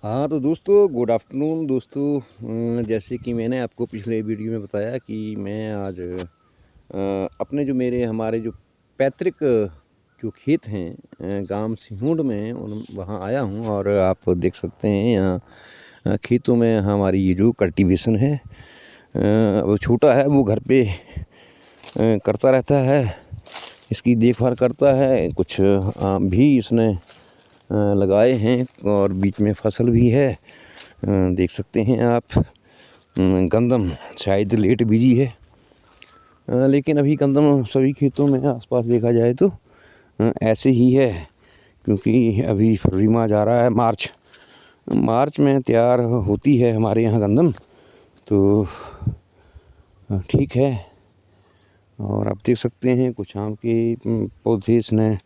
हाँ तो दोस्तों, गुड आफ्टरनून दोस्तों। जैसे कि मैंने आपको पिछले वीडियो में बताया कि मैं आज अपने जो हमारे जो पैतृक जो खेत हैं गांव सिहोंड में उन वहाँ आया हूँ। और आप देख सकते हैं यहाँ खेतों में हमारी ये जो कल्टीवेशन है, वो छोटा है, वो घर पे करता रहता है, इसकी देखभाल करता है। कुछ आम भी इसने लगाए हैं और बीच में फसल भी है, देख सकते हैं आप। गंदम शायद लेट बीजी है, लेकिन अभी गंदम सभी खेतों में आसपास देखा जाए तो ऐसे ही है, क्योंकि अभी फरवरी माह जा रहा है, मार्च में तैयार होती है हमारे यहाँ गंदम। तो ठीक है। और आप देख सकते हैं कुछ आम के पौधे इसने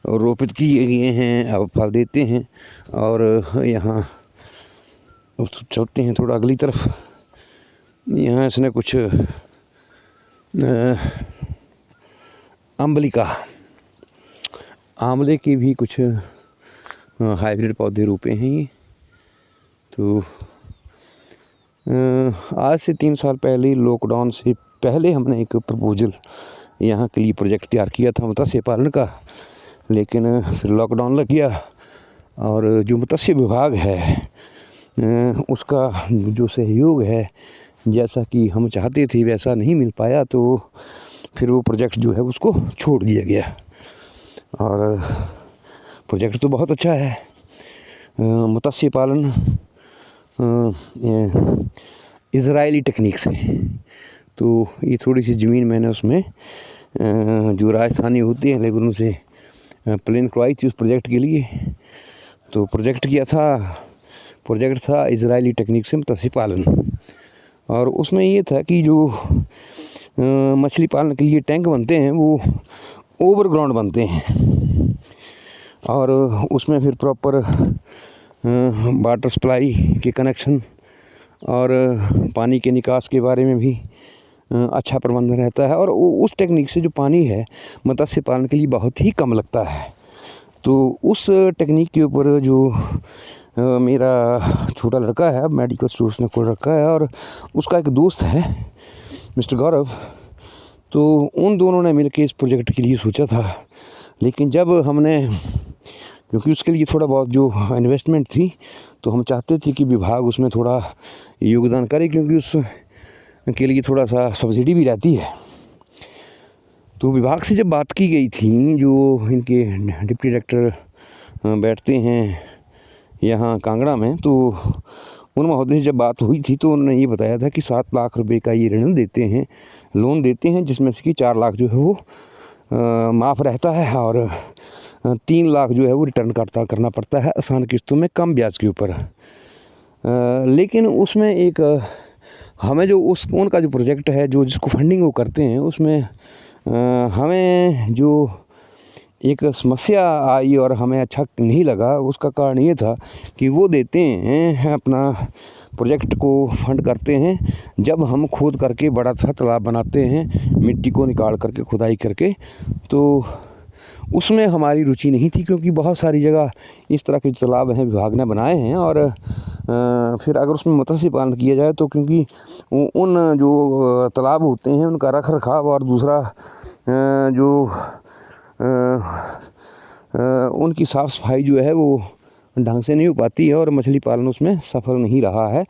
रोपित किए गए हैं, अब फल देते हैं। और यहाँ चलते हैं थोड़ा अगली तरफ। यहाँ इसने कुछ आंवले के भी कुछ हाइब्रिड पौधे रोपे हैं ये। तो आज से 3 साल पहले, लॉकडाउन से पहले, हमने एक प्रपोजल यहाँ के लिए प्रोजेक्ट तैयार किया था मत्स्य पालन का, लेकिन फिर लॉकडाउन लग गया और जो मत्स्य विभाग है उसका जो सहयोग है, जैसा कि हम चाहते थे वैसा नहीं मिल पाया, तो फिर वो प्रोजेक्ट जो है उसको छोड़ दिया गया। और प्रोजेक्ट तो बहुत अच्छा है, मत्स्य पालन इज़राइली टेक्निक से। तो ये थोड़ी सी ज़मीन मैंने उसमें जो राजस्थानी होते हैं लेबर उनसे प्लेन करवाई थी उस प्रोजेक्ट के लिए। तो प्रोजेक्ट था इज़राइली टेक्निक से मत्स्य पालन। और उसमें ये था कि जो मछली पालन के लिए टैंक बनते हैं वो ओवरग्राउंड बनते हैं, और उसमें फिर प्रॉपर वाटर सप्लाई के कनेक्शन और पानी के निकास के बारे में भी अच्छा प्रबंधन रहता है। और उस टेक्निक से जो पानी है मत्स्य पालन के लिए बहुत ही कम लगता है। तो उस टेक्निक के ऊपर जो मेरा छोटा लड़का है, मेडिकल स्टोर उसने खोल रखा है, और उसका एक दोस्त है मिस्टर गौरव, तो उन दोनों ने मिलकर इस प्रोजेक्ट के लिए सोचा था। लेकिन जब हमने, क्योंकि उसके लिए थोड़ा बहुत जो इन्वेस्टमेंट थी, तो हम चाहते थे कि विभाग उसमें थोड़ा योगदान करे, क्योंकि उसके लिए थोड़ा सा सब्सिडी भी रहती है। तो विभाग से जब बात की गई थी, जो इनके डिप्टी डायरेक्टर बैठते हैं यहाँ कांगड़ा में, तो उन महोदय से जब बात हुई थी तो उन्होंने ये बताया था कि 7 लाख रुपए का ये ऋण देते हैं, लोन देते हैं, जिसमें से कि 4 लाख जो है वो माफ़ रहता है, और 3 लाख जो है वो रिटर्न करना पड़ता है आसान किस्तों में कम ब्याज के ऊपर। लेकिन उसमें एक हमें जो उनका जो प्रोजेक्ट है, जो जिसको फंडिंग वो करते हैं, उसमें हमें जो एक समस्या आई और हमें अच्छा नहीं लगा, उसका कारण ये था कि वो देते हैं अपना प्रोजेक्ट को फंड करते हैं जब हम खोद करके बड़ा सा तालाब बनाते हैं, मिट्टी को निकाल करके खुदाई करके। तो उसमें हमारी रुचि नहीं थी, क्योंकि बहुत सारी जगह इस तरह के तालाब हैं विभाग ने बनाए हैं, और फिर अगर उसमें मत्स्य पालन किया जाए तो, क्योंकि उन जो तालाब होते हैं उनका रख रखाव और दूसरा जो उनकी साफ़ सफाई जो है वो ढंग से नहीं हो पाती है, और मछली पालन उसमें सफल नहीं रहा है।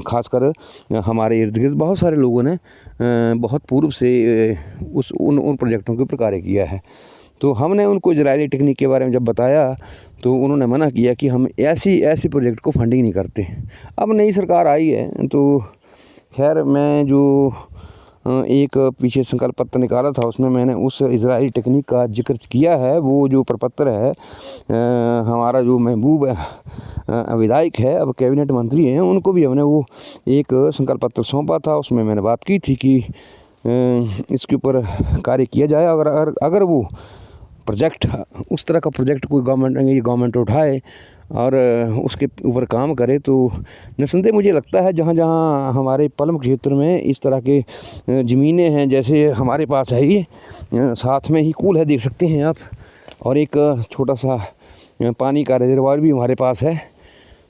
ख़ासकर हमारे इर्द गिर्द बहुत सारे लोगों ने बहुत पूर्व से उन प्रोजेक्टों के ऊपर कार्य किया है। तो हमने उनको इज़राइली टेक्निक के बारे में जब बताया तो उन्होंने मना किया कि हम ऐसी प्रोजेक्ट को फंडिंग नहीं करते। अब नई सरकार आई है, तो खैर मैं जो एक पीछे संकल्प पत्र निकाला था उसमें मैंने उस इज़राइली टेक्निक का जिक्र किया है। वो जो प्रपत्र है, हमारा जो महबूब विधायक है, अब कैबिनेट मंत्री हैं, उनको भी हमने वो एक संकल्प पत्र सौंपा था। उसमें मैंने बात की थी कि इसके ऊपर कार्य किया जाए। अगर वो प्रोजेक्ट, उस तरह का प्रोजेक्ट कोई गवर्नमेंट उठाए और उसके ऊपर काम करे, तो निस्संदेह मुझे लगता है जहाँ जहाँ हमारे पलम क्षेत्र में इस तरह के ज़मीनें हैं, जैसे हमारे पास है ये साथ में ही कूल है, देख सकते हैं आप, और एक छोटा सा पानी का रिजर्वायर भी हमारे पास है।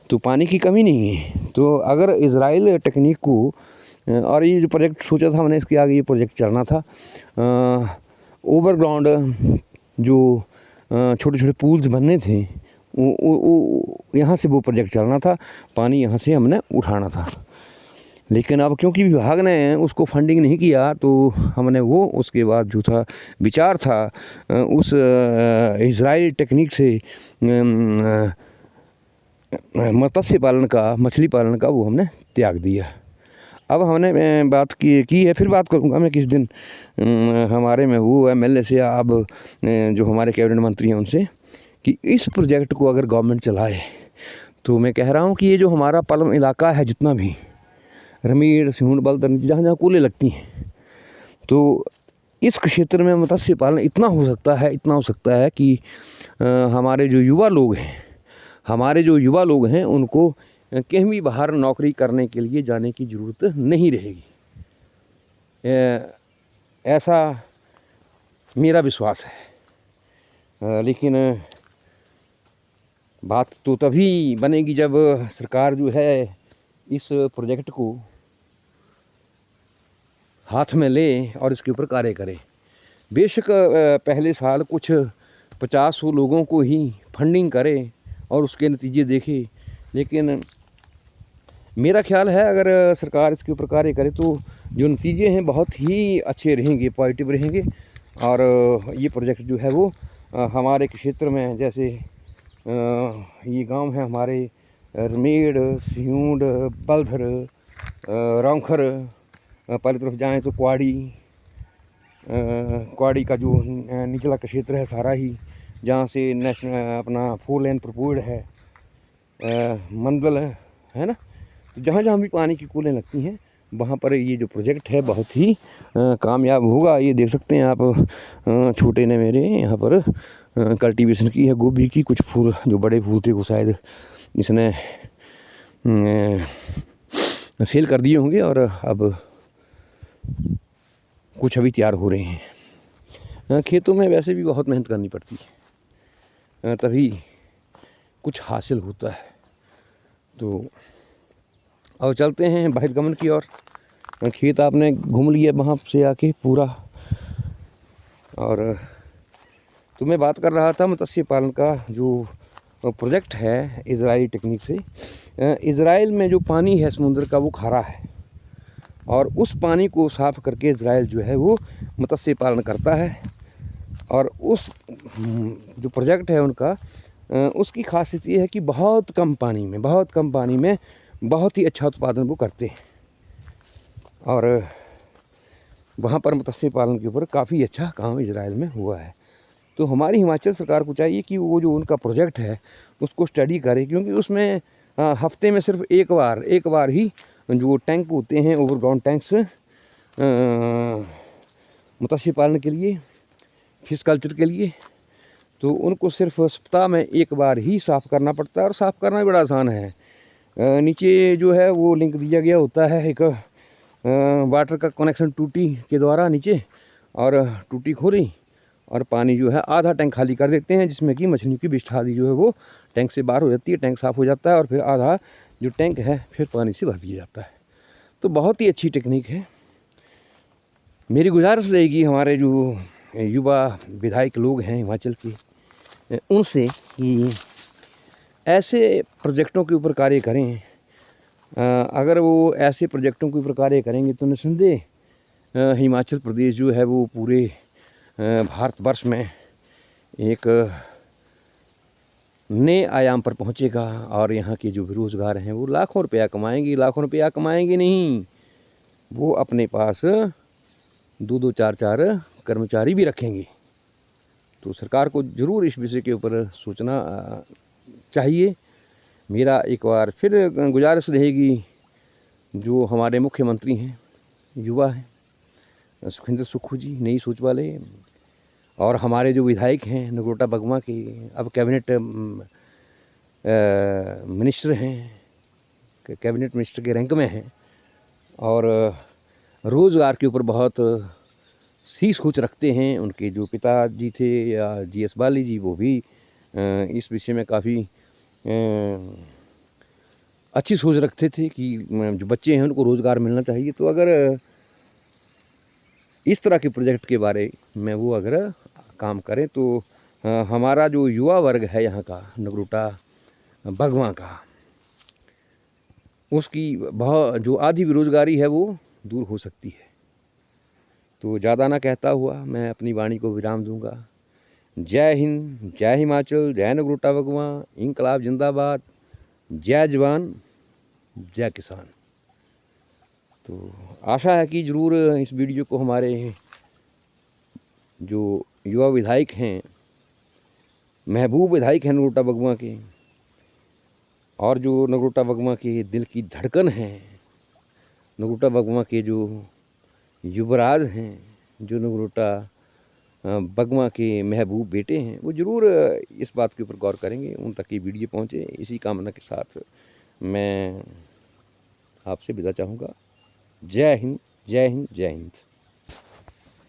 तो पानी की कमी नहीं है। तो अगर इज़राइल टेक्निक को और ये जो प्रोजेक्ट सोचा था मैंने, इसके आगे ये प्रोजेक्ट चलना था ओवरग्राउंड जो छोटे छोटे पूल्स बनने थे, वो यहाँ से वो प्रोजेक्ट चलना था, पानी यहाँ से हमने उठाना था। लेकिन अब क्योंकि विभाग ने उसको फंडिंग नहीं किया, तो हमने वो उसके बाद जो था विचार था उस इज़राइल टेक्निक से मत्स्य पालन का, मछली पालन का, वो हमने त्याग दिया। अब हमने बात की है, फिर बात करूँगा मैं किस दिन हमारे में वो MLA से, अब जो हमारे कैबिनेट मंत्री हैं उनसे, कि इस प्रोजेक्ट को अगर गवर्नमेंट चलाए तो मैं कह रहा हूँ कि ये जो हमारा पलम इलाका है, जितना भी रमीड़, सिहुंड, बलदर, जहाँ जहाँ कूलें लगती हैं, तो इस क्षेत्र में मत्स्य पालन इतना हो सकता है कि हमारे जो युवा लोग हैं उनको कहीं भी बाहर नौकरी करने के लिए जाने की ज़रूरत नहीं रहेगी। ऐसा मेरा विश्वास है। लेकिन बात तो तभी बनेगी जब सरकार जो है इस प्रोजेक्ट को हाथ में ले और इसके ऊपर कार्य करे। बेशक पहले साल कुछ 50-100 लोगों को ही फंडिंग करे और उसके नतीजे देखे, लेकिन मेरा ख्याल है अगर सरकार इसके ऊपर कार्य करे तो जो नतीजे हैं बहुत ही अच्छे रहेंगे, पॉजिटिव रहेंगे। और ये प्रोजेक्ट जो है वो हमारे क्षेत्र में, जैसे ये गांव है हमारे रमेड़, सिहुंड, बलधर, रौंखर, पहली तरफ जाएं तो क्वाड़ी का जो निचला क्षेत्र है सारा ही, जहाँ से नेशनल अपना 4 लेन प्रपोज्ड है, मंडल है ना, तो जहाँ जहाँ भी पानी की कूलें लगती हैं वहाँ पर ये जो प्रोजेक्ट है बहुत ही कामयाब होगा। ये देख सकते हैं आप, छोटे ने मेरे यहाँ पर कल्टीवेशन की है गोभी की, कुछ फूल जो बड़े फूल थे वो शायद इसने सेल कर दिए होंगे, और अब कुछ अभी तैयार हो रहे हैं। खेतों में वैसे भी बहुत मेहनत करनी पड़ती है, तभी कुछ हासिल होता है। तो अब चलते हैं बहिर्गमन की ओर। खेत आपने घूम लिया वहाँ से आके पूरा, और तो मैं बात कर रहा था मत्स्य पालन का जो प्रोजेक्ट है इज़राइली टेक्निक से। इज़राइल में जो पानी है समुद्र का वो खारा है, और उस पानी को साफ़ करके इज़राइल जो है वो मत्स्य पालन करता है। और उस जो प्रोजेक्ट है उनका, उसकी खासियत ये है कि बहुत कम पानी में बहुत ही अच्छा उत्पादन वो करते हैं, और वहाँ पर मत्स्य पालन के ऊपर काफ़ी अच्छा काम इज़राइल में हुआ है। तो हमारी हिमाचल सरकार को चाहिए कि वो जो उनका प्रोजेक्ट है उसको स्टडी करे, क्योंकि उसमें हफ्ते में सिर्फ एक बार ही जो टैंक होते हैं, ओवरग्राउंड टैंक्स, मत्स्य पालन के लिए, फिश कल्चर के लिए, तो उनको सिर्फ सप्ताह में एक बार ही साफ़ करना पड़ता है, और साफ़ करना भी बड़ा आसान है। नीचे जो है वो लिंक दिया गया होता है एक वाटर का कनेक्शन टूटी के द्वारा नीचे, और टूटी खोली और पानी जो है आधा टैंक खाली कर देते हैं, जिसमें कि मछलियों की विष्ठ आदि जो है वो टैंक से बाहर हो जाती है, टैंक साफ़ हो जाता है, और फिर आधा जो टैंक है फिर पानी से भर दिया जाता है। तो बहुत ही अच्छी टेक्निक है। मेरी गुजारिश रहेगी हमारे जो युवा विधायक लोग हैं हिमाचल के, उनसे कि ऐसे प्रोजेक्टों के ऊपर कार्य करें। अगर वो ऐसे प्रोजेक्टों के ऊपर कार्य करेंगे तो निस्संदेह हिमाचल प्रदेश जो है वो पूरे भारतवर्ष में एक नए आयाम पर पहुंचेगा, और यहाँ के जो बेरोज़गार हैं वो लाखों रुपया कमाएंगे नहीं, वो अपने पास 2-2, 4-4 कर्मचारी भी रखेंगे। तो सरकार को ज़रूर इस विषय के ऊपर सोचना चाहिए। मेरा एक बार फिर गुजारिश रहेगी, जो हमारे मुख्यमंत्री हैं युवा हैं, सुखविंदर सुक्खू जी, नई सोच वाले, और हमारे जो विधायक हैं नगरोटा बगवा के, अब कैबिनेट मिनिस्टर हैं, कैबिनेट मिनिस्टर के रैंक में हैं, और रोज़गार के ऊपर बहुत सी सोच रखते हैं। उनके जो पिताजी थे या GS बाली जी, वो भी इस विषय में काफ़ी अच्छी सोच रखते थे कि जो बच्चे हैं उनको रोज़गार मिलना चाहिए। तो अगर इस तरह के प्रोजेक्ट के बारे में वो अगर काम करें तो हमारा जो युवा वर्ग है यहाँ का नगरोटा बगवां का, उसकी बहुत जो आधी बेरोज़गारी है वो दूर हो सकती है। तो ज़्यादा ना कहता हुआ मैं अपनी वाणी को विराम दूंगा। जय हिंद, जय हिमाचल, जय नगरोटा बगवां, इंकलाब जिंदाबाद, जय जवान, जय किसान। तो आशा है कि ज़रूर इस वीडियो को हमारे जो युवा विधायक हैं, महबूब विधायक हैं नगरोटा बगवां के, और जो नगरोटा बगवां के दिल की धड़कन है, नगरोटा बगवां के जो युवराज हैं, जो नगरोटा बगवां के महबूब बेटे हैं, वो ज़रूर इस बात के ऊपर गौर करेंगे, उन तक ये वीडियो पहुँचे। इसी कामना के साथ मैं आपसे विदा चाहूँगा। जय हिंद, जय हिंद, जय हिंद।